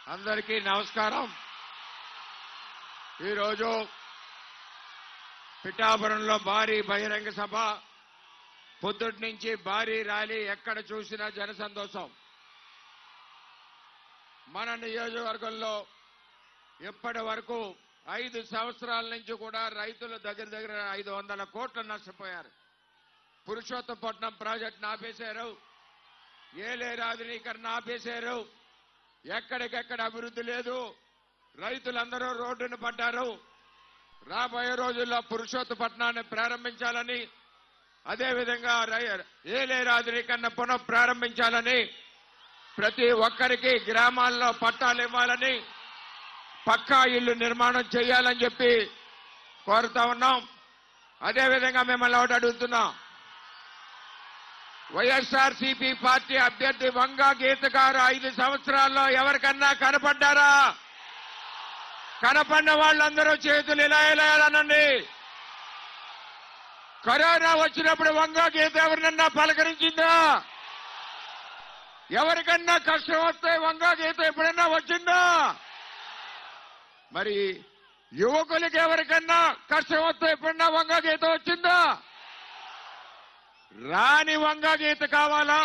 అందరికీ నమస్కారం. ఈరోజు పిఠాపురంలో భారీ బహిరంగ సభ, పొద్దుటి నుంచి భారీ ర్యాలీ, ఎక్కడ చూసినా జనసంతోషం. మన నియోజకవర్గంలో ఇప్పటి వరకు 5 సంవత్సరాల నుంచి కూడా రైతులు దగ్గర 500 కోట్లు నష్టపోయారు. పురుషోత్తపట్నం ప్రాజెక్టును ఆపేశారు, ఏలేరు ఆధునీకరణ ఆపేశారు, ఎక్కడికెక్కడ అభివృద్ధి లేదు, రైతులందరూ రోడ్డును పడ్డారు. రాబోయే రోజుల్లో పురుషోత్తపట్నాన్ని ప్రారంభించాలని, అదేవిధంగా ఏలేరు ఆధునీకరణ పునః ప్రారంభించాలని, ప్రతి ఒక్కరికి గ్రామాల్లో పట్టాలు ఇవ్వాలని, పక్కా ఇల్లు నిర్మాణం చేయాలని చెప్పి కోరుతా ఉన్నాం. అదేవిధంగా మిమ్మల్ని ఒకటి అడుగుతున్నాం, వైఎస్ఆర్సీపీ పార్టీ అభ్యర్థి వంగా గీత గారు 5 సంవత్సరాల్లో ఎవరికన్నా కనపడ్డారా? కనపడిన వాళ్ళందరూ చేతులు ఇలా అనండి. కరోనా వచ్చినప్పుడు వంగా గీత ఎవరినన్నా పలకరించిందా? ఎవరికన్నా కష్టం వస్తే వంగా గీత ఎప్పుడన్నా వచ్చిందా? మరి యువకులకి ఎవరికన్నా కష్టం వస్తే ఎప్పుడన్నా వంగా గీత వచ్చిందా? రాని వంగా గీత కావాలా,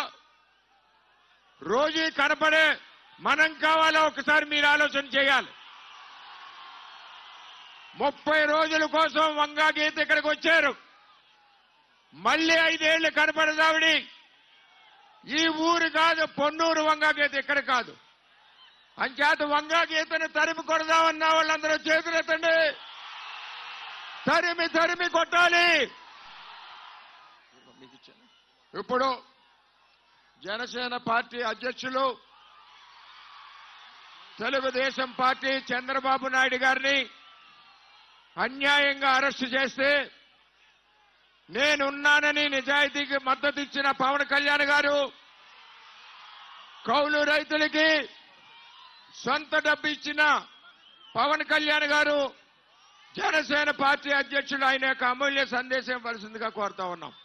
రోజు కనపడే మనం కావాలా? ఒకసారి మీరు ఆలోచన చేయాలి. 30 రోజుల కోసం వంగా గీత ఇక్కడికి వచ్చారు, మళ్ళీ 5 ఏళ్లు కనపడదావిడి. ఈ ఊరు కాదు, పొన్నూరు వంగా గీత ఇక్కడ కాదు. అంచేత వంగా గీతను తరిమి కొడదామన్న వాళ్ళందరూ చేతులెత్తండి. తరిమి కొట్టాలి. ఇప్పుడు జనసేన పార్టీ అధ్యక్షులు, తెలుగుదేశం పార్టీ చంద్రబాబు నాయుడు గారిని అన్యాయంగా అరెస్టు చేస్తే, నేనున్నానని నిజాయితీకి మద్దతు ఇచ్చిన పవన్ కళ్యాణ్ గారు, కౌలు రైతులకి సొంత డబ్బు ఇచ్చిన పవన్ కళ్యాణ్ గారు, జనసేన పార్టీ అధ్యక్షుడు ఆయన యొక్క అమూల్య సందేశం ఇవ్వాల్సిందిగా కోరుతా ఉన్నాం.